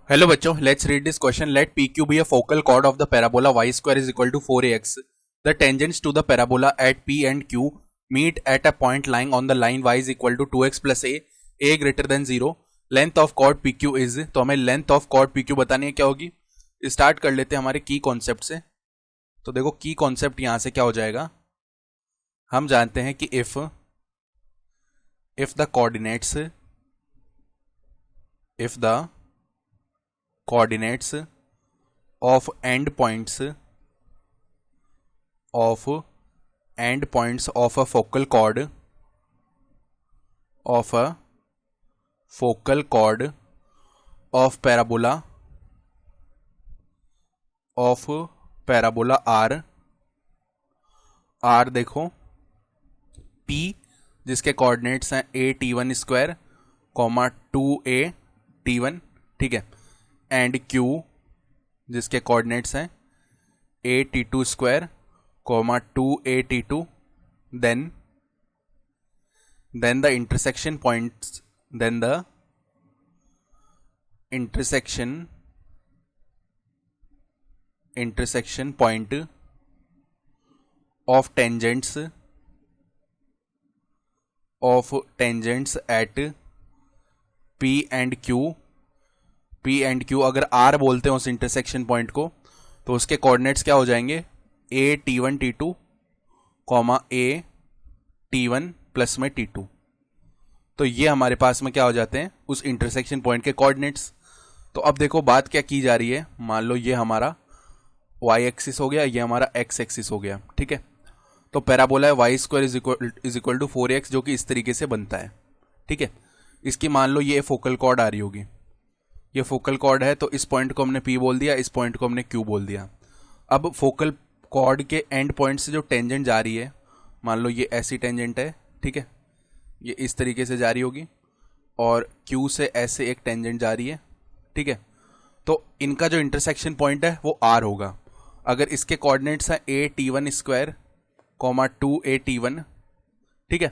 Hello बच्चों, let's read this question. Let PQ be a focal chord of the parabola y square is equal to 4ax. The tangents to the parabola at P and Q meet at a point lying on the line y is equal to 2x plus a greater than 0. Length of chord PQ is. तो हमें length of chord PQ बतानी है क्या होगी. Start कर लेते हैं हमारे की कॉन्सेप्ट से. तो देखो की कॉन्सेप्ट यहां से क्या हो जाएगा. हम जानते हैं कि if the coordinates of endpoints of a focal chord of parabola r देखो P जिसके कोऑर्डिनेट्स हैं a_t1 स्क्वायर, 2a t1, ठीक है, एंड Q जिसके कोऑर्डिनेट्स हैं a_t2 square, 2a_t2, then the intersection points intersection point of tangents at P and Q. अगर R बोलते हैं उस इंटरसेक्शन पॉइंट को, तो उसके कोऑर्डिनेट्स क्या हो जाएंगे, a_t1 t2, a_t1 प्लस में t2. तो ये हमारे पास में क्या हो जाते हैं, उस इंटरसेक्शन पॉइंट के कोऑर्डिनेट्स. तो अब देखो बात क्या की जा रही है. मान लो ये हमारा y एक्सिस हो गया, ये हमारा x एक्सिस हो गया, ठीक है. तो पैराबोला है y square is equal to 4x, जो कि इस तरीके से बनता है, ठीक है. इसकी मान लो ये फोकल कॉर्ड आ रही होगी. ये फोकल कॉर्ड है, तो इस पॉइंट को हमने P बोल दिया, इस पॉइंट को हमने Q बोल दिया. अब फोकल कॉर्ड के एंड पॉइंट से जो टेंजेंट जा रही है, मान लो ये ऐसी टेंजेंट है, ठीक है, ये इस तरीके से जा रही होगी, और Q से ऐसे एक टेंजेंट जा रही है, ठीक है. तो इनका जो इंटरसेक्शन पॉइंट है वो R होगा. अगर इसके कोऑर्डिनेट्स हैं a_t1 स्क्वायर, 2a_t1, ठीक है.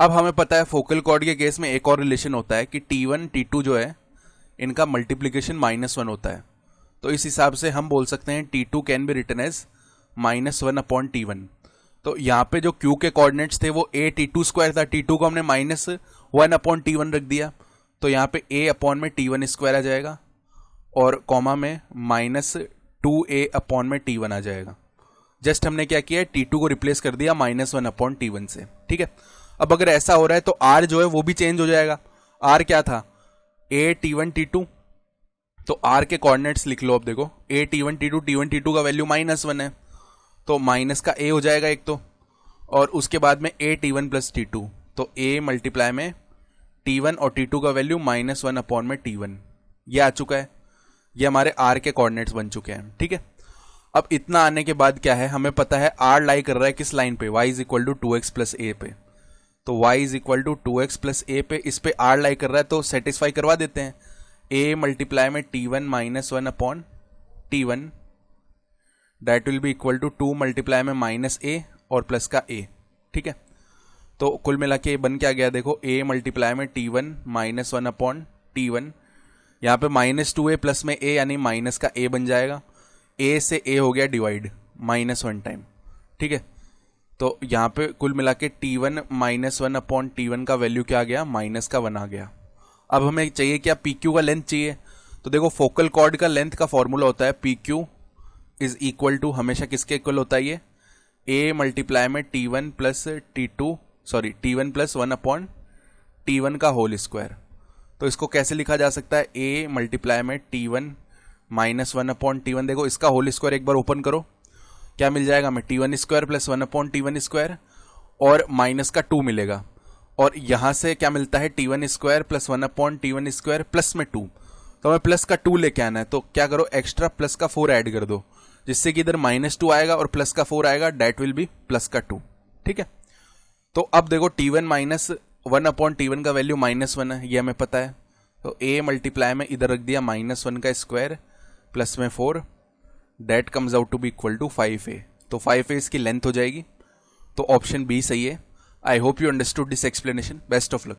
अब हमें पता है फोकल कॉर्ड के केस में एक और रिलेशन होता है कि t1 t2 जो है इनका मल्टीप्लीकेशन -1 होता है. तो इस हिसाब से हम बोल सकते हैं t2 can be written as -1/t1. तो यहाँ पे जो Q के कोऑर्डिनेट्स थे वो a_t2 स्क्वायर था, t2 को हमने -1/t1 रख दिया, तो यहाँ पे a/t1 स्क्वायर आ जाएगा, और कॉमा में -2a/t1 आ जाएगा. जस्ट हमने क्या किया है, t2 को रिप्लेस कर दिया -1/t1 से, ठीक है. अब अगर ऐसा हो रहा है तो r जो है वो भी चेंज हो जाएगा. r क्या था, a_t1 t2, तो r के कोऑर्डिनेट्स लिख लो. अब देखो a_t1 t2, t1 t2 का वैल्यू -1 है, तो माइनस का a हो जाएगा एक तो, और उसके बाद में a_t1 प्लस t2, तो a मल्टीप्लाई में t1 और t2 का वैल्यू -1/t1. ये आ चुका है. ये हमारे r के कोऑर्डिनेट्स बन चुके हैं, ठीक है. अब इतना आने के बाद क्या है, हमें पता है r लाई कर रहा है किस लाइन पे, y is equal to 2x plus a पे. तो y is equal to 2x plus a पे, इस पे r लाई कर रहा है, तो सेटिस्फाई करवा देते हैं. a मल्टीप्लाई में t1 -1/t1, that will be equal to 2 multiply में -a और प्लस का a, ठीक है. तो कुल मिला के बन क्या गया, देखो a मल्टीप्लाई में t1 -1/t1, यहाँ पे -2a प्लस में a यानी माइनस का a बन जाएगा. a से a हो गया डिवाइड -1 टाइम, ठीक है. तो यहाँ पे कुल मिला के t1 -1/t1 का वैल्यू क्या आ गया, -1 आ गया. अब हमें चाहिए क्या, PQ का लेंथ चाहिए. तो देखो फोकल कॉर्ड का लेंथ का फॉर्मूला होता है PQ इज इक्वल टू, हमेशा किसके इक्वल होता है, ये a मल्टीप्लाई में t1 प्लस 1/t1 का होल स्क्वायर. तो इसको कैसे लिखा जा सकता है, a मल्टीप्लाई में t1 -1/t1. देखो इसका होल स्क्वायर एक बार ओपन करो, क्या मिल जाएगा हमें, t1 square plus 1/t1 square, और माइनस का 2 मिलेगा, और यहां से क्या मिलता है, t1 square plus 1/t1 square plus में 2. तो हमें प्लस का 2 लेके आना है, तो क्या करो, एक्स्ट्रा प्लस का 4 ऐड कर दो, जिससे कि इधर -2 आएगा और प्लस का 4 आएगा, डेट विल बी प्लस का 2, ठीक है. तो अब देखो t1 -1/t1 का वैल्यू -1 है, ये हमें पता है. तो a मल्टीप्लाई में इधर रख दिया -1 का स्क्वायर प्लस में 4, that comes out to be equal to 5a. तो 5a इसकी लेंथ हो जाएगी. तो ऑप्शन बी सही है. I hope you understood this explanation. Best of luck.